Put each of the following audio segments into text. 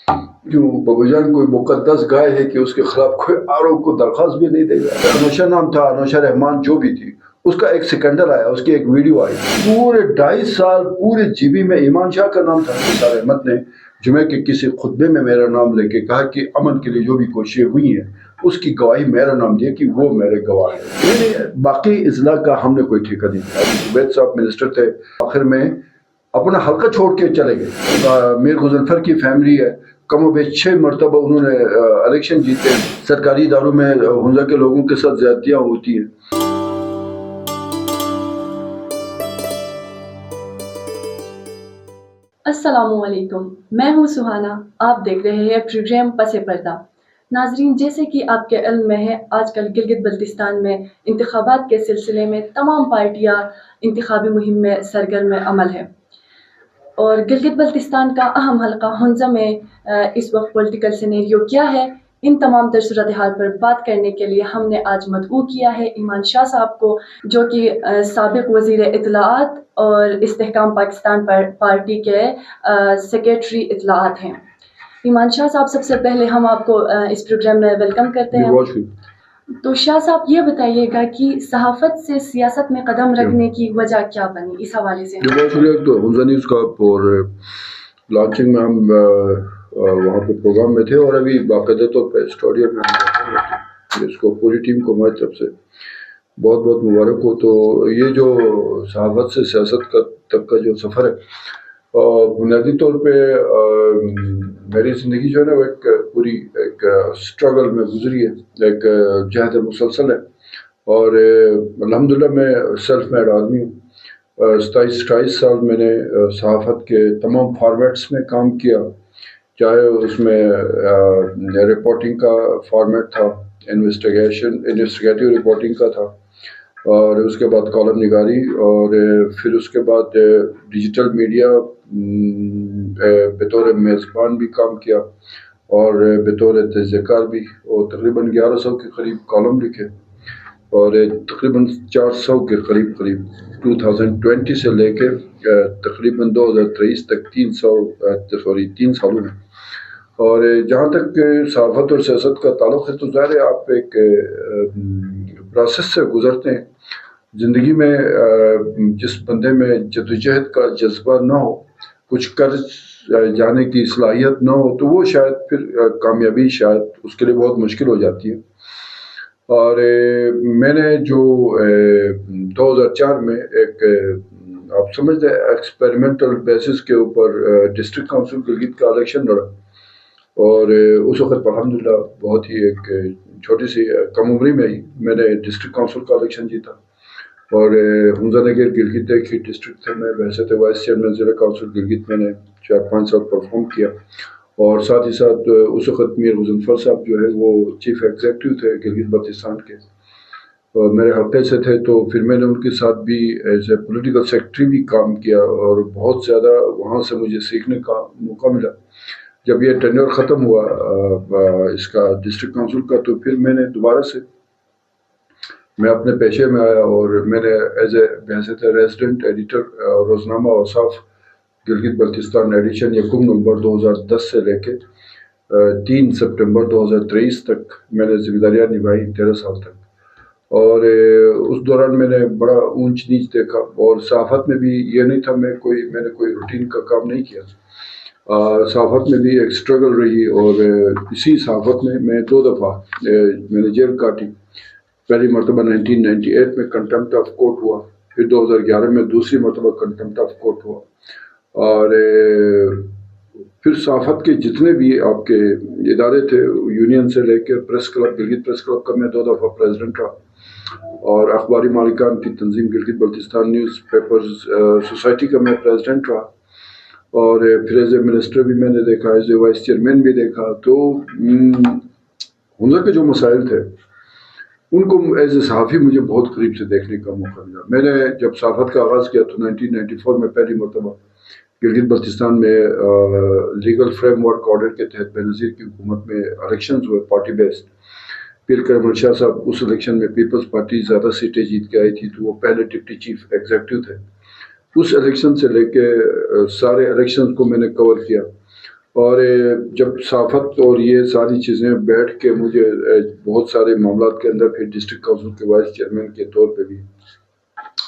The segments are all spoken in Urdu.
کیوں بابا جان کوئی مقدس گائے ہے کہ اس کے خلاف کوئی آروپ کو درخواست بھی نہیں دے گا. انوشا نام تھا، انوشا رحمان جو بھی تھی، اس کا ایک سکنڈر آیا، اس کی ایک ویڈیو آئی، پورے 2.5 سال پورے جی بی میں ایمان شاہ کا نام تھا. نثار احمد نے جمعے کے کسی خطبے میں میرا نام لے کے کہا کہ امن کے لیے جو بھی کوششیں ہوئی ہیں اس کی گواہی میرا نام دیا کہ وہ میرے گواہ ہیں. باقی اضلاع کا ہم نے کوئی ٹھیکہ نہیں دیا. زبید صاحب منسٹر تھے، آخر میں اپنا حلقہ چھوڑ کے چلے گئے. میر غضنفر کی فیملی ہے، کم و بیش 6 مرتبہ انہوں نے الیکشن جیتے. سرکاری اداروں میں حنزہ کے لوگوں کے ساتھ زیادتیاں ہوتی ہیں. السلام علیکم، میں ہوں سہانا، آپ دیکھ رہے ہیں پروگرام پس پردہ. ناظرین، جیسے کہ آپ کے علم میں ہے، آج کل گلگت بلتستان میں انتخابات کے سلسلے میں تمام پارٹیاں انتخابی مہم میں سرگرم عمل ہے، اور گلگت بلتستان کا اہم حلقہ حنزہ میں اس وقت پولیٹیکل سینیریو کیا ہے، ان تمام تر صورتحال پر بات کرنے کے لیے ہم نے آج مدعو کیا ہے ایمان شاہ صاحب کو، جو کہ سابق وزیر اطلاعات اور استحکام پاکستان پارٹی کے سیکریٹری اطلاعات ہیں. ایمان شاہ صاحب، سب سے پہلے ہم آپ کو اس پروگرام میں ویلکم کرتے ہیں. تو شاہ صاحب یہ بتائیے گا کہ صحافت سے سیاست میں قدم رکھنے کی وجہ کیا بنی، اس حوالے سے. بہت شکریہ. تو حنزہ نیوز کا اور لانچنگ میں ہم وہاں پہ پروگرام میں تھے، اور ابھی باقاعدہ طور پہ اسٹوڈیو میں ہم اس کو پوری ٹیم کو ہماری طرف سے بہت بہت مبارک ہو. تو یہ جو صحافت سے سیاست کا تک کا جو سفر ہے، بنیادی طور پہ میری زندگی جو ہے نا وہ ایک پوری ایک اسٹرگل میں گزری ہے، ایک جہد مسلسل ہے. اور الحمدللہ میں سیلف میڈ آدمی ہوں. 27-28 سال میں نے صحافت کے تمام فارمیٹس میں کام کیا، چاہے اس میں رپورٹنگ کا فارمیٹ تھا، انویسٹیگیٹو رپورٹنگ کا تھا، اور اس کے بعد کالم نگاری، اور پھر اس کے بعد ڈیجیٹل میڈیا بطور میزبان بھی کام کیا، اور بطور تجزیہ کار بھی، اور تقریباً 1100 کے قریب کالم لکھے، اور تقریباً 400 کے قریب 2020 سے لے کے تقریباً 2023 تک 3 سالوں میں. اور جہاں تک صحافت اور سیاست کا تعلق ہے، تو ظاہر ہے آپ ایک پروسیس سے گزرتے ہیں. زندگی میں جس بندے میں جدوجہد کا جذبہ نہ ہو، کچھ کر جانے کی صلاحیت نہ ہو، تو وہ شاید پھر کامیابی شاید اس کے لیے بہت مشکل ہو جاتی ہے. اور میں نے جو 2004 میں ایک آپ سمجھ لیں ایکسپیریمنٹل بیسس کے اوپر ڈسٹرکٹ کونسل گلگت کا الیکشن لڑا، اور اس وقت الحمدللہ بہت ہی ایک چھوٹی سی کم عمری میں ہی میں نے ڈسٹرکٹ کونسل کا الیکشن جیتا. اور حنزہ نگر گلگت ایک ہی ڈسٹرکٹ تھے، میں ویسے تو وائس چیئرمین ضلع کونسل گلگت میں نے 4-5 سال پرفارم کیا، اور ساتھ ہی ساتھ اس وقت میر غضنفر صاحب جو ہے وہ چیف ایگزیکٹو تھے گلگت بلتستان کے، اور میرے حلقے سے تھے. تو پھر میں نے ان کے ساتھ بھی ایز اے پولیٹیکل سیکرٹری بھی کام کیا، اور بہت زیادہ وہاں سے مجھے سیکھنے کا موقع ملا. جب یہ ٹینیور ختم ہوا اس کا ڈسٹرکٹ کونسل کا، تو پھر میں نے دوبارہ سے میں اپنے پیشے میں آیا، اور میں نے ایز اے بحیثیت ریزیڈنٹ ایڈیٹر روزنامہ اوصاف گلگت بلتستان ایڈیشن 1 نومبر 2010 سے لے کے 3 سپٹمبر 2023 تک میں نے ذمہ داریاں نبھائی، 13 سال تک. اور اس دوران میں نے بڑا اونچ نیچ دیکھا، اور صحافت میں بھی یہ نہیں تھا میں نے کوئی روٹین کا کام نہیں کیا. صحافت میں بھی ایک سٹرگل رہی، اور اسی صحافت میں 2 دفعہ میں نے جیل کاٹی. پہلی مرتبہ 1998 میں کنٹمپٹ آف کورٹ ہوا، پھر 2011 میں دوسری مرتبہ کنٹمپٹ آف کورٹ ہوا. اور پھر صحافت کے جتنے بھی آپ کے ادارے تھے، یونین سے لے کے press club, Gilgit press club کا میں 2 دفعہ پریزیڈنٹ رہا، اور اخباری مالکان کی تنظیم Gilgit Baltistan news papers society کا میں پریزیڈنٹ رہا، اور پھر ایز اے منسٹر بھی میں نے دیکھا، ایز اے وائس چیئرمین بھی دیکھا. تو حنزہ کے جو مسائل تھے ان کو ایز اے صحافی مجھے بہت قریب سے دیکھنے کا موقع ملا. میں نے جب صحافت کا آغاز کیا تو 1994 میں پہلی مرتبہ گلگت بلتستان میں لیگل فریم ورک آرڈر کے تحت بے نظیر کی حکومت میں الیکشنز ہوئے پارٹی بیسڈ. پیر کرم شاہ صاحب اس الیکشن میں پیپلز پارٹی زیادہ سیٹیں جیت کے آئی تھی، تو وہ پہلے ڈپٹی چیف ایگزیکٹو تھے. اس الیکشن سے لے کے سارے الیکشنز کو میں نے کور کیا، اور جب صحافت اور یہ ساری چیزیں بیٹھ کے مجھے بہت سارے معاملات کے اندر پھر ڈسٹرکٹ کونسل کے وائس چیئرمین کے طور پہ بھی،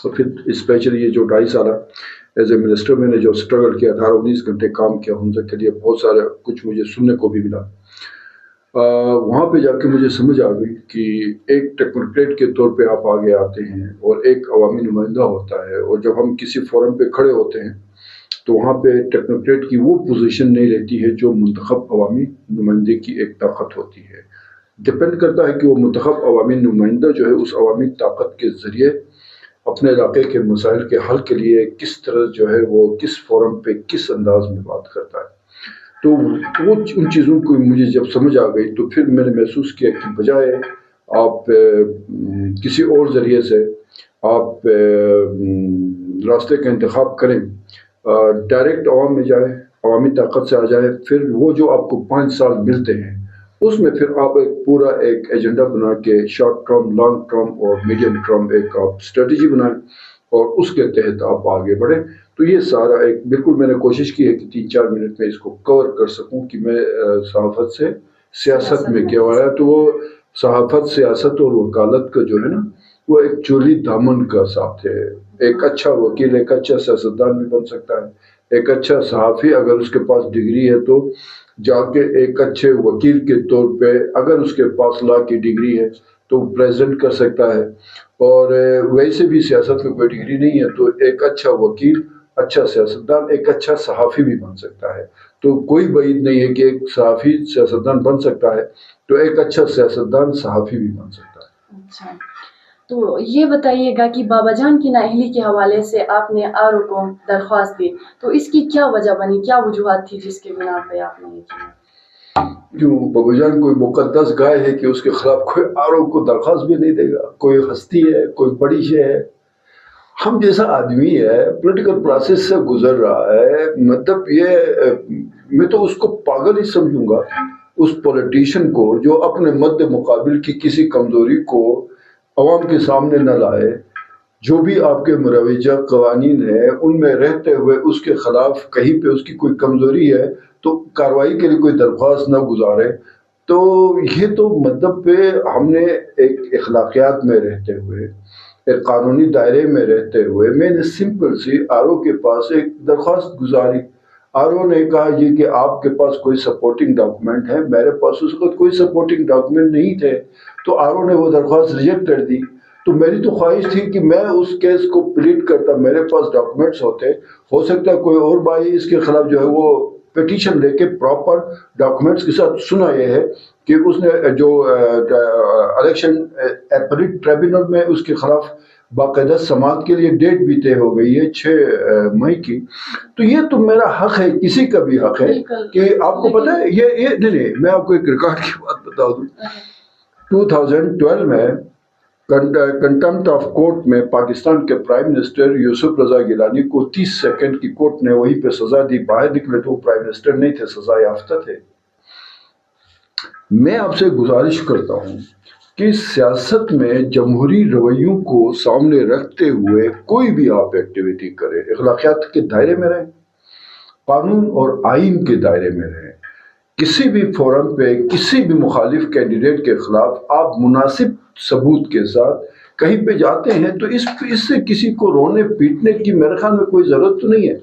اور پھر اسپیشلی یہ جو 2.5 سالہ ایز اے منسٹر میں نے جو اسٹرگل کیا، 18-19 گھنٹے کام کیا ان کے لیے، بہت سارا کچھ مجھے سننے کو بھی ملا. وہاں پہ جا کے مجھے سمجھ آ گئی کہ ایک ٹیکنوکریٹ کے طور پہ آپ آگے آتے ہیں اور ایک عوامی نمائندہ ہوتا ہے، اور جب ہم کسی فورم پہ کھڑے ہوتے ہیں تو وہاں پہ ٹیکنوکریٹ کی وہ پوزیشن نہیں رہتی ہے جو منتخب عوامی نمائندے کی ایک طاقت ہوتی ہے. ڈپینڈ کرتا ہے کہ وہ منتخب عوامی نمائندہ جو ہے اس عوامی طاقت کے ذریعے اپنے علاقے کے مسائل کے حل کے لیے کس طرح جو ہے وہ کس فورم پہ کس انداز میں بات کرتا ہے. تو وہ ان چیزوں کو مجھے جب سمجھ آ گئی تو پھر میں نے محسوس کیا کہ بجائے آپ کسی اور ذریعے سے آپ راستے کا انتخاب کریں، ڈائریکٹ عوام میں جائیں، عوامی طاقت سے آ جائیں، پھر وہ جو آپ کو 5 سال ملتے ہیں اس میں پھر آپ ایک پورا ایک ایجنڈا بنا کے شارٹ ٹرم، لانگ ٹرم اور میڈیم ٹرم ایک آپ اسٹریٹجی بنائیں اور اس کے تحت آپ آگے بڑھیں. تو یہ سارا ایک بالکل میں نے کوشش کی ہے کہ 3-4 منٹ میں اس کو کور کر سکوں کہ میں صحافت سے سیاست میں کیا ہوا ہے. تو وہ صحافت، سیاست اور وکالت کا جو ہے نا وہ ایک چولی دامن کا ساتھ ہے. ایک اچھا وکیل ایک اچھا سیاستدان بھی بن سکتا ہے. ایک اچھا صحافی اگر اس کے پاس ڈگری ہے تو جا کے ایک اچھے وکیل کے طور پہ اگر اس کے پاس لا کی ڈگری ہے تو پریزنٹ کر سکتا ہے. اور ویسے بھی سیاست میں کوئی ڈگری نہیں ہے تو ایک اچھا وکیل، اچھا سیاستدان، ایک اچھا صحافی بھی بن سکتا ہے. تو کوئی بعید نہیں ہے کہ ایک صحافی سیاستدان بن سکتا ہے تو ایک اچھا سیاستدان صحافی بھی بن سکتا ہے. اچھا، تو یہ بتائیے گا کہ بابا جان کی نااہلی کے حوالے سے آپ نے آر او کو درخواست دی، تو اس کی کیا وجہ بنی، کیا وجوہات تھی جس کے بنا پہ آپ نے یہ کیا؟ کیوں بابا جان کوئی مقدس گائے ہے کہ اس کے خلاف کوئی آر او کو درخواست بھی نہیں دے گا؟ کوئی ہستی ہے، کوئی بڑی شے ہے؟ ہم جیسا آدمی ہے پولیٹیکل پروسیس سے گزر رہا ہے، مطلب یہ میں تو اس کو پاگل ہی سمجھوں گا اس پولیٹیشین کو جو اپنے مد مقابل کی کسی کمزوری کو عوام کے سامنے نہ لائے. جو بھی آپ کے مروجہ قوانین ہیں ان میں رہتے ہوئے اس کے خلاف کہیں پہ اس کی کوئی کمزوری ہے تو کارروائی کے لیے کوئی درخواست نہ گزارے. تو یہ تو مطلب پہ ہم نے ایک اخلاقیات میں رہتے ہوئے، ایک قانونی دائرے میں رہتے ہوئے میں نے سمپل سی آر او کے پاس ایک درخواست گزاری. آر او نے کہا یہ کہ آپ کے پاس کوئی سپورٹنگ ڈاکومنٹ ہے. میرے پاس اس وقت کوئی سپورٹنگ ڈاکومنٹ نہیں تھے تو آر او نے وہ درخواست ریجیکٹ کر دی. تو میری تو خواہش تھی کہ میں اس کیس کو پلیٹ کرتا، میرے پاس ڈاکومنٹس ہوتے، ہو سکتا ہے کوئی اور بھائی اس کے خلاف جو ہے وہ پیٹیشن لے کے پراپر ڈاکومنٹس کے ساتھ. سنا یہ ہے کہ اس نے جو الیکشن اپیلیٹ ٹریبونل میں اس کے خلاف باقاعدہ سماعت کے لیے ڈیٹ بھی طے ہو گئی ہے 6 مئی کی. تو یہ تو میرا حق ہے، کسی کا بھی حق ہے کہ آپ کو پتہ ہے یہ نہیں. میں آپ کو ایک ریکارڈ کی بات بتا دوں. 2012 میں کنٹمپٹ آف کورٹ میں پاکستان کے پرائم منسٹر یوسف رضا گیلانی کو 30 سیکنڈ کی کورٹ نے وہیں پہ سزا دی. باہر نکلے تو وہ پرائم منسٹر نہیں تھے، سزا یافتہ تھے. میں آپ سے گزارش کرتا ہوں کہ سیاست میں جمہوری رویوں کو سامنے رکھتے ہوئے کوئی بھی آپ ایکٹیویٹی کریں، اخلاقیات کے دائرے میں رہیں، قانون اور آئین کے دائرے میں رہیں. کسی بھی فورم پہ کسی بھی مخالف کینڈیڈیٹ کے خلاف آپ مناسب ثبوت کے ساتھ کہیں پہ جاتے ہیں تو اس سے کسی کو رونے پیٹنے کی میرے خیال میں کوئی ضرورت تو نہیں ہے.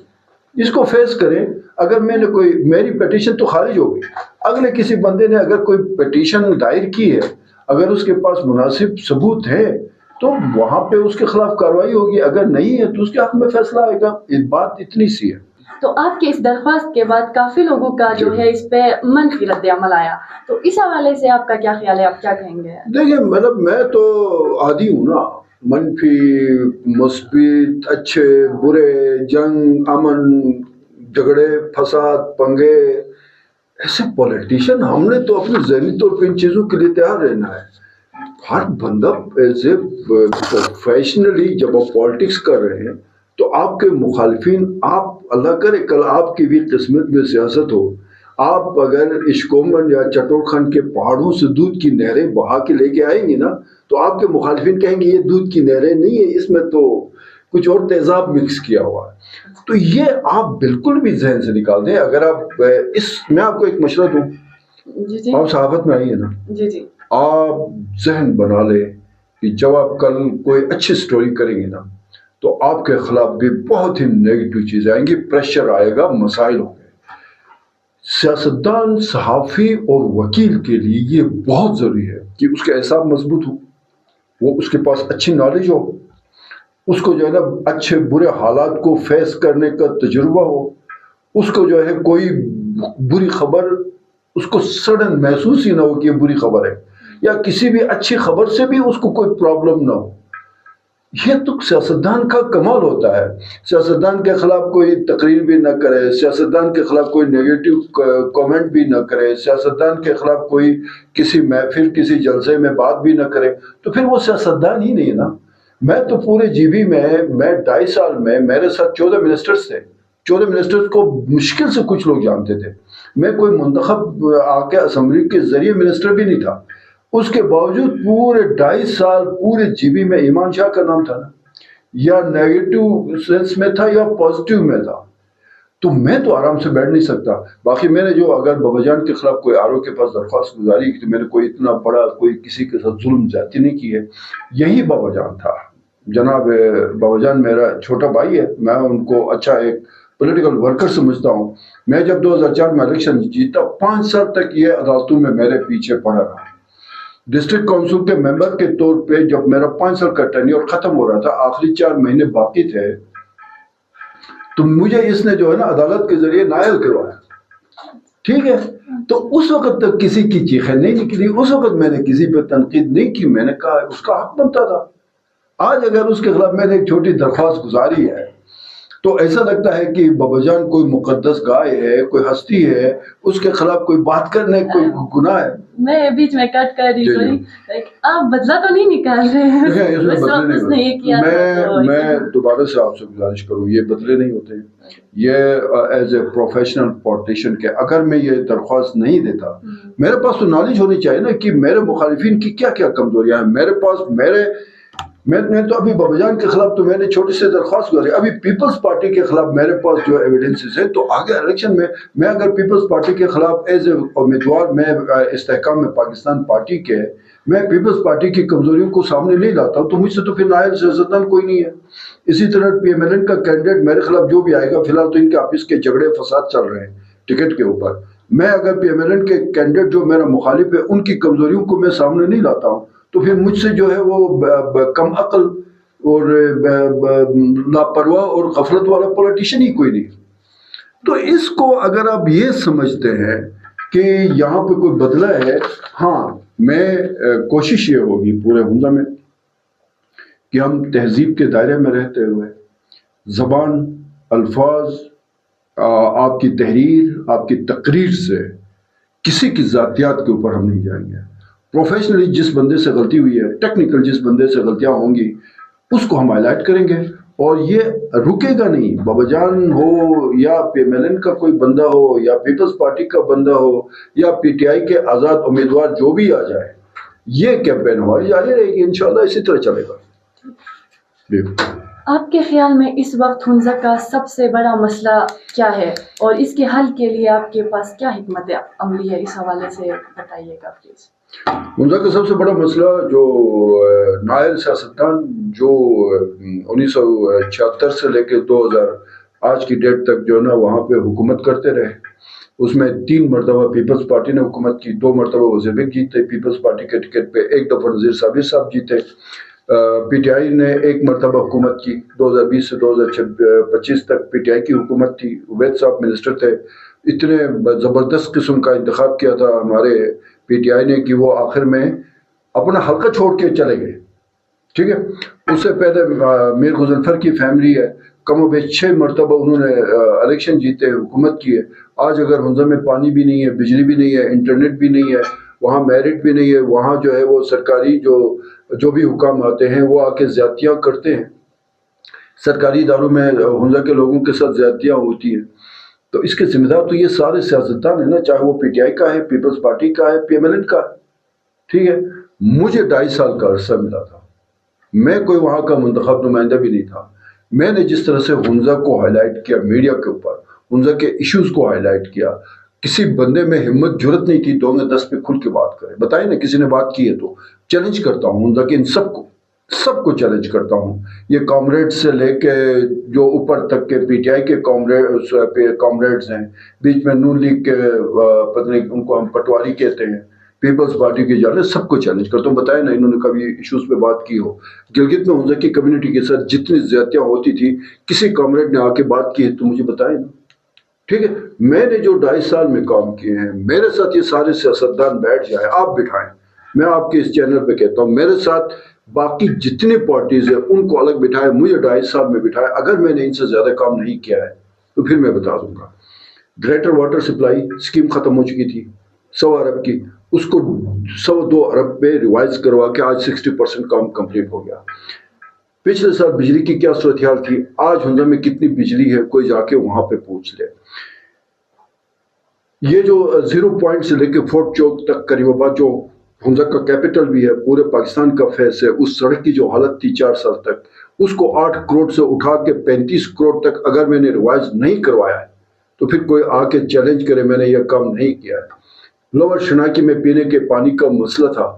اس کو فیس کریں. اگر میں نے میری پیٹیشن تو خارج ہو گئی، اگلے کسی بندے نے اگر کوئی پیٹیشن دائر کی ہے، اگر اس کے پاس مناسب ثبوت ہے تو وہاں پہ اس کے خلاف کارروائی ہوگی. اگر نہیں ہے تو اس کے حق میں فیصلہ آئے گا. بات اتنی سی ہے. تو آپ کے اس درخواست کے بعد کافی لوگوں کا جو ہے اس پہ منفی رد عمل آیا، تو اس حوالے سے آپ کا کیا خیال ہے، آپ کیا کہیں گے؟ دیکھیں مطلب میں تو عادی ہوں نا، منفی، مثبت، اچھے برے، جنگ، امن، جھگڑے، فساد، پنگے، ایسے پولیٹیشین ہم نے تو اپنے ذہنی طور پہ ان چیزوں کے لیے تیار رہنا ہے. ہر بندہ ایز اے پروفیشنلی جب آپ پالیٹکس کر رہے ہیں تو آپ کے مخالفین، آپ اللہ کرے کل آپ کی بھی قسمت میں سیاست ہو، آپ اگر اشکومن یا چٹور خان کے پہاڑوں سے دودھ کی نہریں بہا کے لے کے آئیں گی نا تو آپ کے مخالفین کہیں گے یہ دودھ کی نہریں نہیں ہے، اس میں تو کچھ اور تیزاب مکس کیا ہوا ہے. تو یہ آپ بالکل بھی ذہن سے نکال دیں. اگر آپ میں آپ کو ایک مشورہ دوں, جی آپ صحافت میں آئی ہیں نا, جی آپ ذہن بنا لیں کہ جب آپ کل کوئی اچھی سٹوری کریں گے نا تو آپ کے خلاف بھی بہت ہی نیگیٹو چیزیں آئیں گی, پریشر آئے گا, مسائل ہوں گے. سیاستدان, صحافی اور وکیل کے لیے یہ بہت ضروری ہے کہ اس کے اعصاب مضبوط ہو, وہ اس کے پاس اچھی نالج ہو, اس کو جو ہے نا اچھے برے حالات کو فیس کرنے کا تجربہ ہو, اس کو جو ہے کوئی بری خبر اس کو سڈن محسوس ہی نہ ہو کہ یہ بری خبر ہے, یا کسی بھی اچھی خبر سے بھی اس کو کوئی پرابلم نہ ہو. یہ تو سیاستدان کا کمال ہوتا ہے. سیاستدان کے خلاف کوئی تقریر بھی نہ کرے, سیاستدان کے خلاف کوئی نیگیٹو کامنٹ بھی نہ کرے, سیاستدان کے خلاف کوئی کسی محفل کسی جلسے میں بات بھی نہ کرے, تو پھر وہ سیاستدان ہی نہیں ہے نا. میں تو پورے جی بی میں 2.5 سال میں میرے ساتھ 14 منسٹرز تھے. 14 منسٹرز کو مشکل سے کچھ لوگ جانتے تھے. میں کوئی منتخب آ کے اسمبلی کے ذریعے منسٹر بھی نہیں تھا. اس کے باوجود پورے 2.5 سال پورے جی بی میں ایمان شاہ کا نام تھا نا, یا نیگیٹو سینس میں تھا یا پازیٹیو میں تھا. تو میں تو آرام سے بیٹھ نہیں سکتا. باقی میں نے جو اگر بابا جان کے خلاف کوئی آر او کے پاس درخواست گزاری کی تو میں نے کوئی اتنا بڑا کوئی کسی کے ساتھ ظلم زیادتی نہیں کی ہے. یہی بابا جان تھا. جناب بابا جان میرا چھوٹا بھائی ہے, میں ان کو اچھا ایک پولیٹیکل ورکر سمجھتا ہوں. میں جب 2004 میں الیکشن جیتا, 5 سال تک یہ عدالتوں میں میرے پیچھے پڑا رہا. ڈسٹرکٹ کونسل کے ممبر کے طور پہ جب میرا 5 سال کا ٹینیور ختم ہو رہا تھا, آخری 4 مہینے باقی تھے, تو مجھے اس نے جو ہے نا عدالت کے ذریعے نائل کروایا. ٹھیک ہے, تو اس وقت تک کسی کی چیخیں نہیں نکلی, اس وقت میں نے کسی پہ تنقید نہیں کی. میں نے کہا اس کا حق بنتا تھا. آج اگر اس کے خلاف میں نے ایک چھوٹی درخواست گزاری ہے تو ایسا لگتا ہے کہ بابا جان کوئی مقدس گائے ہے, کوئی ہستی ہے, اس کے خلاف کوئی بات کرنے کوئی گناہ ہے. میں بیچ میں کٹ کر رہی ہوں, آپ بدلہ تو نہیں نکال رہے ہیں. میں دوبارہ سے آپ سے گزارش کروں, یہ بدلے نہیں ہوتے. یہ ایز اے پروفیشنل پولیٹیشین کے اگر میں یہ درخواست نہیں دیتا, میرے پاس تو نالج ہونی چاہیے نا کہ میرے مخالفین کی کیا کیا کمزوریاں ہیں. میرے پاس میں تو ابھی بابا جان کے خلاف تو میں نے چھوٹی سی درخواست گزاری. ابھی پیپلز پارٹی کے خلاف میرے پاس جو ایویڈنسز ہیں, تو آگے الیکشن میں اگر پیپلز پارٹی کے خلاف ایز اے امیدوار میں استحکام میں پاکستان پارٹی کے میں پیپلز پارٹی کی کمزوریوں کو سامنے نہیں لاتا ہوں, تو مجھ سے تو پھر نائب سیاستدان کوئی نہیں ہے. اسی طرح پی ایم ایل این کا کینڈیڈیٹ میرے خلاف جو بھی آئے گا, فی الحال تو ان کے آفس کے جھگڑے فساد چل رہے ہیں ٹکٹ کے اوپر. میں اگر پی ایم ایل این کے کینڈیڈیٹ جو میرا مخالف ہے ان کی کمزوریوں کو میں سامنے نہیں لاتا ہوں, تو پھر مجھ سے جو ہے وہ کم عقل اور لاپرواہ اور غفلت والا پولیٹیشین ہی کوئی نہیں. تو اس کو اگر آپ یہ سمجھتے ہیں کہ یہاں پہ کوئی بدلہ ہے, ہاں میں کوشش یہ ہوگی پورے حمزہ میں کہ ہم تہذیب کے دائرے میں رہتے ہوئے زبان, الفاظ, آپ کی تحریر, آپ کی تقریر سے کسی کی ذاتیات کے اوپر ہم نہیں جائیں گے. پروفیشنلی جس بندے سے غلطی ہوئی ہے, ٹیکنیکل جس بندے سے غلطیاں ہوں گی, اس کو ہم ہائی لائٹ کریں گے, اور یہ رکے گا نہیں. بابا جان ہو یا پی ایم ایل این کا کوئی بندہ ہو یا پیپلز پارٹی کا بندہ ہو یا پی ٹی آئی کے آزاد امیدوار جو بھی آ جائے, یہ کیمپین ہماری جاری رہے گی, انشاءاللہ اسی طرح چلے گا. آپ کے خیال میں اس وقت حمزہ کا سب سے بڑا مسئلہ کیا ہے, اور اس کے حل کے لیے آپ کے پاس کیا حکمت عملی ہے, اس حوالے سے بتائیے گا پلیز. حمزہ کا سب سے بڑا مسئلہ جو نائل سیاستدان جو 1976 سے لے کے 2000 آج کی ڈیٹ تک جو ہے نا وہاں پہ حکومت کرتے رہے, اس میں 3 مرتبہ پیپلز پارٹی نے حکومت کی, 2 مرتبہ وزیر بیگ جیتے پیپلز پارٹی کے ٹکٹ پہ, 1 دفعہ نذیر صابر صاحب جیتے. پی ٹی آئی نے 1 مرتبہ حکومت کی, 2020 سے 2025 تک پی ٹی آئی کی حکومت تھی. عبید صاحب منسٹر تھے. اتنے زبردست قسم کا انتخاب کیا تھا ہمارے پی ٹی آئی نے کہ وہ آخر میں اپنا حلقہ چھوڑ کے چلے گئے. ٹھیک ہے, اس سے پہلے میر غضنفر کی فیملی ہے, کم و بیش 6 مرتبہ انہوں نے الیکشن جیتے, حکومت کی ہے. آج اگر حمزہ میں پانی بھی نہیں ہے, بجلی بھی نہیں ہے, انٹرنیٹ بھی نہیں ہے, وہاں میرٹ بھی نہیں ہے, وہاں جو ہے وہ سرکاری جو بھی حکام آتے ہیں وہ آ کے زیادتیاں کرتے ہیں. سرکاری اداروں میں حمزہ کے لوگوں کے ساتھ زیادتیاں ہوتی ہیں. تو اس کے ذمہ دار تو یہ سارے سیاستدان ہیں نا, چاہے وہ پی ٹی آئی کا ہے, پیپلز پارٹی کا ہے, پی ایم ایل این کا ہے. ٹھیک ہے, مجھے 2.5 سال کا عرصہ ملا تھا, میں کوئی وہاں کا منتخب نمائندہ بھی نہیں تھا. میں نے جس طرح سے ہنزا کو ہائی لائٹ کیا میڈیا کے اوپر، ہنزا کے ایشوز کو ہائی لائٹ کیا، کسی بندے میں ہمت جرت نہیں تھی 2 میں 10 پہ کھل کے بات کرے. بتائیں نا کسی نے بات کی ہے تو چیلنج کرتا ہوں ہنزا کے ان سب کو چیلنج کرتا ہوں. یہ کامریڈ سے لے کے جو اوپر تک کے پی ٹی آئی کے کامریڈز ہیں، بیچ میں نون لیگ کے پتہ نہیں ان کو ہم پٹواری کہتے ہیں، پیپلز پارٹی کی جانب سب کو چیلنج کرتا ہوں. بتائیں نا انہوں نے کبھی ایشوز پہ بات کی ہو؟ گلگت میں ہنزا کی کمیونٹی کے ساتھ جتنی زیادتیاں ہوتی تھی کسی کامریڈ نے آ کے بات کی ہے تو مجھے بتائیں نا. ٹھیک ہے، میں نے جو 2.5 سال میں کام کیے ہیں، میرے ساتھ یہ سارے سیاستدان بیٹھ جائیں، آپ بٹھائیں. میں آپ کے اس چینل پہ کہتا ہوں میرے ساتھ باقی جتنے پارٹیز ہیں ان کو الگ بٹھائیں، مجھے 2.5 سال میں بٹھائیں. اگر میں نے ان سے زیادہ کام نہیں کیا ہے تو پھر میں بتا دوں گا. گریٹر واٹر سپلائی اسکیم ختم ہو چکی تھی 100 ارب کی، اس کو 102 ارب پہ ریوائز کروا کے آج 60% کام کمپلیٹ ہو گیا. پچھلے سال بجلی کی کیا صورتحال تھی، آج ہنزا میں کتنی بجلی ہے کوئی جا کے وہاں پہ پوچھ لے. یہ جو 0 پوائنٹ سے لے کے فورٹ چوک تک قریب آباد جو ہنزا کا کیپٹل بھی ہے، پورے پاکستان کا فیس ہے، اس سڑک کی جو حالت تھی 4 سال تک، اس کو 8 کروڑ سے اٹھا کے 35 کروڑ تک اگر میں نے ریوائز نہیں کروایا ہے تو پھر کوئی آ کے چیلنج کرے میں نے یہ کام نہیں کیا ہے. لوور شناکی میں پینے کے پانی کا مسئلہ تھا،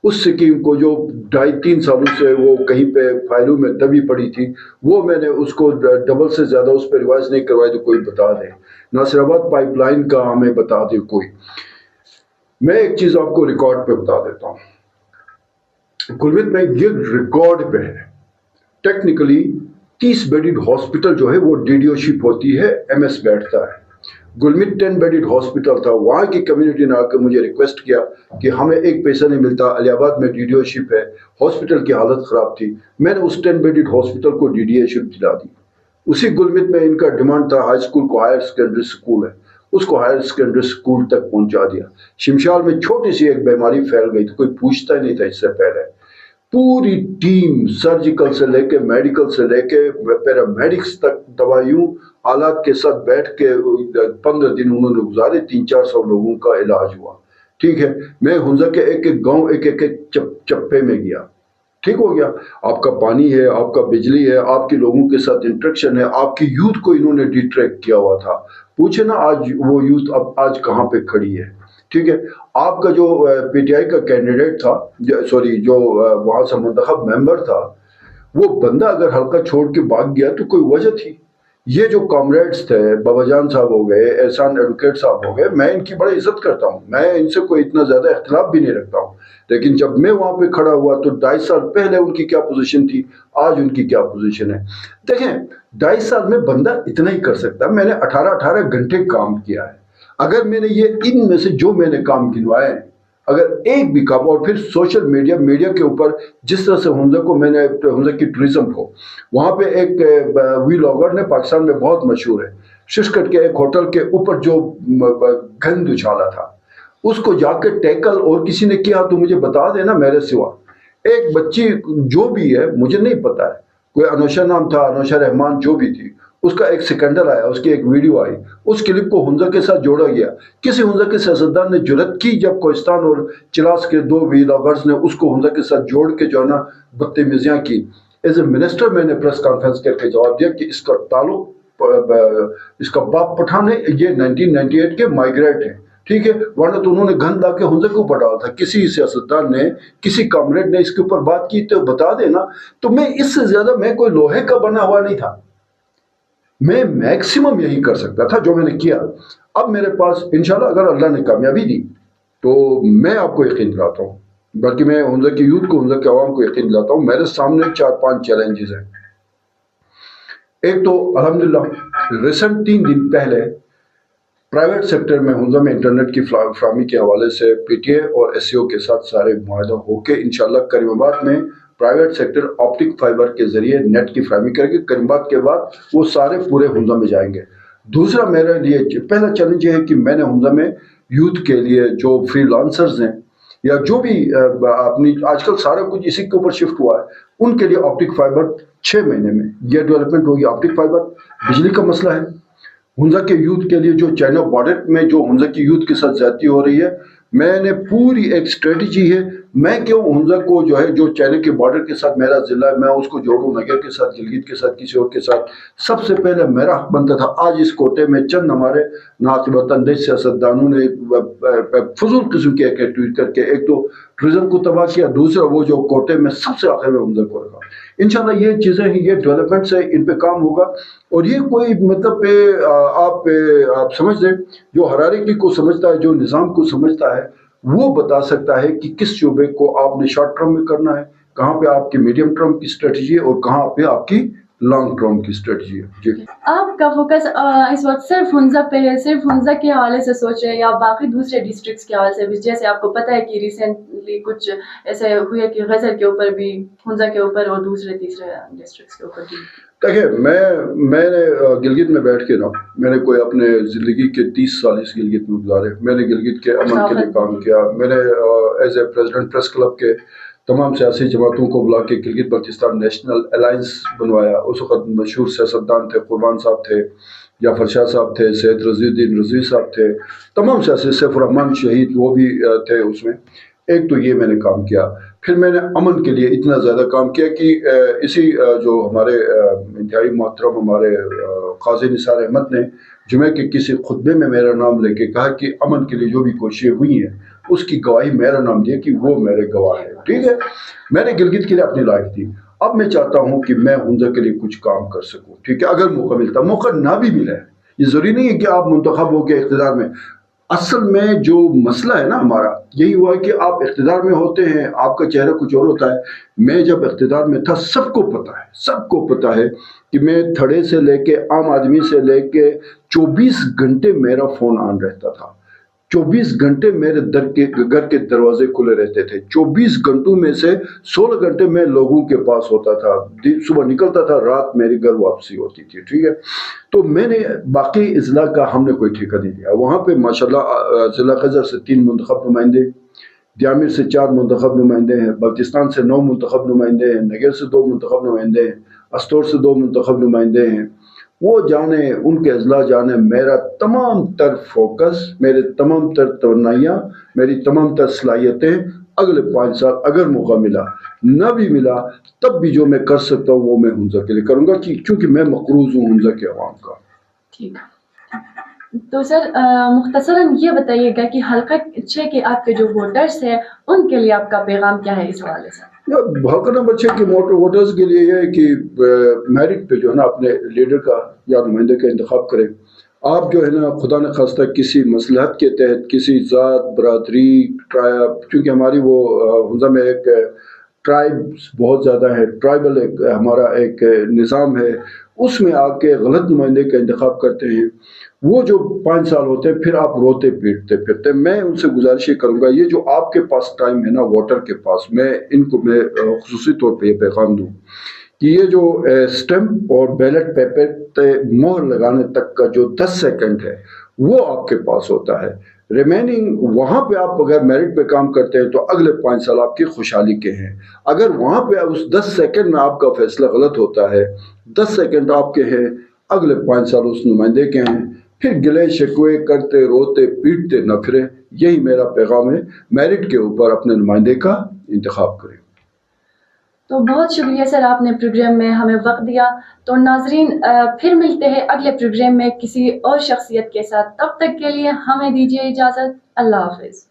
اس سکیم کو جو 2.5-3 سالوں سے وہ کہیں پہ فائلوں میں دبی پڑی تھی، وہ میں نے اس کو ڈبل سے زیادہ اس پہ ریوائز نہیں کروائی تو کوئی بتا دے. ناصر آباد پائپ لائن کا ہمیں بتا دے کوئی. میں ایک چیز آپ کو ریکارڈ پہ بتا دیتا ہوں، گلگت میں یہ ریکارڈ پہ ہے، ٹیکنیکلی 30 بیڈڈ ہاسپٹل جو ہے وہ ڈی ڈی او شپ ہوتی ہے، ایم ایس بیٹھتا ہے. گلگت 10 بیڈڈ ہاسپٹل تھا، وہاں کی کمیونٹی نے آ کے مجھے ریکویسٹ کیا کہ ہمیں ایک پیسہ نہیں ملتا، علی آباد میں ڈی ڈی او شپ ہے، ہاسپٹل کی حالت خراب تھی. میں نے اس 10 بیڈڈ ہاسپٹل کو ڈی ڈی او شپ دلا دی. اسی گلگت میں ان کا ڈیمانڈ تھا ہائی اسکول کو ہائر سیکنڈری اسکول ہے، اس کو ہائر سیکنڈری اسکول تک پہنچا دیا. شمشال میں چھوٹی سی ایک بیماری پھیل گئی تو کوئی پوچھتا ہی نہیں تھا. اس سے پہلے پوری ٹیم سرجیکل سے لے کے میڈیکل سے لے کے پیرامیڈکس تک دوائیوں آلات کے ساتھ بیٹھ کے 15 دن انہوں نے گزارے، 300-400 لوگوں کا علاج ہوا. ٹھیک ہے، میں ہنزا کے ایک ایک گاؤں ایک ایک چپے میں گیا. ٹھیک ہو گیا، آپ کا پانی ہے، آپ کا بجلی ہے، آپ کے لوگوں کے ساتھ انٹریکشن ہے، آپ کی یوتھ کو انہوں نے ڈیٹریکٹ کیا ہوا تھا. پوچھے نا آج وہ یوتھ اب آج کہاں پہ کھڑی ہے. ٹھیک ہے، آپ کا جو پی ٹی آئی کا کینڈیڈیٹ تھا، جو وہاں سے منتخب ممبر تھا، وہ بندہ اگر حلقہ چھوڑ کے بھاگ گیا تو کوئی وجہ تھی. یہ جو کامریڈز تھے، بابا جان صاحب ہو گئے، احسان ایڈوکیٹ صاحب ہو گئے، میں ان کی بڑی عزت کرتا ہوں، میں ان سے کوئی اتنا زیادہ اختلاف بھی نہیں رکھتا ہوں. لیکن جب میں وہاں پہ کھڑا ہوا تو 2.5 سال پہلے ان کی کیا پوزیشن تھی، آج ان کی کیا پوزیشن ہے. دیکھیں 2.5 سال میں بندہ اتنا ہی کر سکتا. میں نے 18 گھنٹے کام کیا ہے. اگر میں نے یہ ان میں سے جو میں نے کام گنوائے ہیں، اگر ایک بھی کام، اور پھر سوشل میڈیا کے اوپر جس طرح سے ہنزا کو میں نے ہنزا کی ٹورزم کو، وہاں پہ ایک ویلاگر نے پاکستان میں بہت مشہور ہے، ششکٹ کے ایک ہوٹل کے اوپر جو گند اچھالا تھا، اس کو جا کے ٹیکل اور کسی نے کیا تو مجھے بتا دینا میرے سوا. ایک بچی جو بھی ہے مجھے نہیں پتا ہے، کوئی انوشا نام تھا، انوشا رحمان جو بھی تھی، اس کا ایک سیکنڈر آیا، اس کی ایک ویڈیو آئی، اس کلپ کو ہنزا کے ساتھ جوڑا گیا. کسی ہنزا کے سیاستدان نے جرت کی جب کوہستان اور چلاس کے 2 ویلاگرز نے اس کو ہنزا کے ساتھ جوڑ کے جو ہے نا بدتمیزیاں کی. ایز اے منسٹر میں نے پریس کانفرنس کر کے جواب دیا کہ اس کا تعلق، اس کا باپ پٹھان ہے، یہ 1998 کے مائیگریٹ ہیں. ٹھیک ہے، ورنہ تو انہوں نے گند لا کے ہنزا کے اوپر ڈالا تھا. کسی سیاستدان نے، کسی کامریڈ نے اس کے اوپر بات کی تو بتا دینا. تو میں اس سے زیادہ میں کوئی لوہے کا بنا ہوا نہیں تھا، میں میکسیمم یہی کر سکتا تھا جو میں نے کیا. اب میرے پاس انشاءاللہ اگر اللہ نے کامیابی دی تو میں آپ کو یقین دلاتا ہوں، بلکہ میں ہنزا کی یوتھ کو، ہنزا کے عوام کو یقین دلاتا ہوں. میرے سامنے 4-5 چیلنجز ہیں. ایک تو الحمدللہ ریسنٹ 3 دن پہلے پرائیویٹ سیکٹر میں ہنزا میں انٹرنیٹ کی فراہمی کے حوالے سے پی ٹی اے اور ایس سی او کے ساتھ سارے معاہدہ ہو کے انشاءاللہ کریم آباد میں پرائیویٹ سیکٹر آپٹک فائبر کے ذریعے نیٹ کی فراہمی کرے گی. کریم آباد کے بعد وہ سارے پورے ہنزا میں جائیں گے. دوسرا میرے لیے پہلا چیلنج یہ ہے کہ میں نے ہنزا میں یوتھ کے لیے جو فری لانسرز ہیں یا جو بھی اپنی آج کل سارا کچھ اسی کے اوپر شفٹ ہوا ہے، ان کے لیے آپٹک فائبر 6 مہینے میں یہ ڈیولپمنٹ ہوگی. آپٹک فائبر بجلی کا مسئلہ ہے ہنزا کے یوتھ کے لیے، جو چائنا بارڈر میں جو ہنزا کی یوتھ کے ساتھ زیادتی ہو رہی ہے، میں نے پوری ایک اسٹریٹجی ہے. میں کیوں حمزہ کو جو ہے جو چینل کے بارڈر کے ساتھ میرا ضلع ہے میں اس کو جوڑوں نگر کے ساتھ, گلگت کے ساتھ, کسی اور کے ساتھ. سب سے پہلے میرا حق بنتا تھا. آج اس کوٹے میں چند ہمارے ناقابل اندیش سیاستدانوں نے فضول قسم کی ایکٹیویٹی کر کے ایک تو ٹورزم کو تباہ کیا, دوسرا وہ جو کوٹے میں سب سے آخر میں حمزہ کو رکھا. انشاءاللہ یہ چیزیں ہیں, یہ ڈیولپمنٹس ہے, ان پہ کام ہوگا. اور یہ کوئی مطلب آپ سمجھ لیں جو ہرارکی کو سمجھتا ہے, جو نظام کو سمجھتا ہے, وہ بتا سکتا ہے کہ کس شعبے کو آپ نے شارٹ ٹرم میں کرنا ہے, کہاں پہ آپ کی میڈیم ٹرم کی اسٹریٹجی ہے اور کہاں پہ آپ کی لانگ ٹرم کی اسٹریٹجی ہے. جی آپ کا فوکس اس وقت صرف حمزہ پہ ہے, صرف حمزہ کے حوالے سے سوچ رہے ہیں یا باقی دوسرے ڈسٹرکٹس کے حوالے سے بھی؟ جیسے آپ کو پتہ ہے کہ ریسنٹلی کچھ ایسے ہوئے کہ غزل کے اوپر بھی, حمزہ کے اوپر اور دوسرے تیسرے ڈسٹرکٹس کے اوپر بھی. دیکھیں میں نے گلگت میں بیٹھ کے نا, میں نے کوئی اپنے زندگی کے 30 سال اس گلگت میں گزارے. میں نے گلگت کے امن کے لیے کام کیا. میں نے as a president press club کے تمام سیاسی جماعتوں کو بلا کے گلگت بلتستان نیشنل الائنس بنوایا. اس وقت مشہور سیاستدان تھے, قربان صاحب تھے, جعفر شاہ صاحب تھے, سید رضی الدین رضوی صاحب تھے, تمام سیاسی, سیف الرحمان شہید وہ بھی تھے اس میں. ایک تو یہ میں نے کام کیا. پھر میں نے امن کے لیے اتنا زیادہ کام کیا کہ اسی جو ہمارے انتہائی محترم ہمارے قاضی نثار احمد نے جمعہ کے کسی خطبے میں میرا نام لے کے کہا کہ امن کے لیے جو بھی کوششیں ہوئی ہیں اس کی گواہی میرا نام دیا کہ وہ میرے گواہ ہیں. ٹھیک ہے, میں نے گلگت کے لیے اپنی لائف دی. اب میں چاہتا ہوں کہ میں حمزہ کے لیے کچھ کام کر سکوں. ٹھیک ہے, اگر موقع ملتا, موقع نہ بھی ملے, یہ ضروری نہیں ہے کہ آپ منتخب ہو کے اقتدار میں. اصل میں جو مسئلہ ہے نا ہمارا یہی ہوا ہے کہ آپ اقتدار میں ہوتے ہیں, آپ کا چہرہ کچھ اور ہوتا ہے. میں جب اقتدار میں تھا سب کو پتہ ہے کہ میں تھڑے سے لے کے عام آدمی سے لے کے 24 گھنٹے میرا فون آن رہتا تھا. 24 گھنٹے میرے گھر کے دروازے کھلے رہتے تھے. 24 گھنٹوں میں سے 16 گھنٹے میں لوگوں کے پاس ہوتا تھا. صبح نکلتا تھا, رات میرے گھر واپسی ہوتی تھی. ٹھیک ہے, تو میں نے باقی اضلاع کا ہم نے کوئی ٹھیکہ نہیں دیا. وہاں پہ ماشاءاللہ ضلع خضر سے 3 منتخب نمائندے, دیامر سے 4 منتخب نمائندے ہیں, بلتستان سے 9 منتخب نمائندے ہیں, نگر سے 2 منتخب نمائندے ہیں, استور سے 2 منتخب نمائندے ہیں. وہ جانے, ان کے اضلاع جانے, میرا تمام تر فوکس, میرے تمام تر توانائیاں, میری تمام تر صلاحیتیں اگلے 5 سال اگر موقع ملا, نہ بھی ملا تب بھی جو میں کر سکتا ہوں وہ میں حمزہ کے لیے کروں گا, کیونکہ میں مقروض ہوں حمزہ کے عوام کا. ٹھیک, تو سر مختصراً یہ بتائیے گا کہ حلقہ 6 کے آپ کے جو ووٹرز ہیں ان کے لیے آپ کا پیغام کیا ہے اس حوالے سے؟ حلقہ نمبر 6 کے ووٹرز کے لیے یہ ہے کہ میرٹ پہ جو ہے نا اپنے لیڈر کا یا نمائندے کا انتخاب کریں. آپ جو ہے نا خدا نہ خواستہ کسی مصلحت کے تحت کسی ذات, برادری, ٹرائب, چونکہ ہماری وہ حمزہ میں ایک ٹرائبس بہت زیادہ ہے, ٹرائبل ایک ہمارا ایک نظام ہے, اس میں آ کے غلط نمائندے کا انتخاب کرتے ہیں. وہ جو 5 سال ہوتے ہیں پھر آپ روتے پیٹتے پھرتے. میں ان سے گزارش کروں گا, یہ جو آپ کے پاس ٹائم ہے نا ووٹر کے پاس, میں ان کو میں خصوصی طور پہ یہ پیغام دوں کہ یہ جو سٹیمپ اور بیلٹ پیپر پہ مہر لگانے تک کا جو 10 سیکنڈ ہے وہ آپ کے پاس ہوتا ہے. ریمیننگ وہاں پہ آپ اگر میرٹ پہ کام کرتے ہیں تو اگلے 5 سال آپ کی خوشحالی کے ہیں. اگر وہاں پہ اس 10 سیکنڈ میں آپ کا فیصلہ غلط ہوتا ہے, 10 سیکنڈ آپ کے ہیں, اگلے 5 سال اس نمائندے کے ہیں, پھر گلے شکوے کرتے روتے پیٹتے نہ پھریں. یہی میرا پیغام ہے, میرٹ کے اوپر اپنے نمائندے کا انتخاب کریں. تو بہت شکریہ سر, آپ نے پروگرام میں ہمیں وقت دیا. تو ناظرین پھر ملتے ہیں اگلے پروگرام میں کسی اور شخصیت کے ساتھ. تب تک کے لیے ہمیں دیجیے اجازت. اللہ حافظ.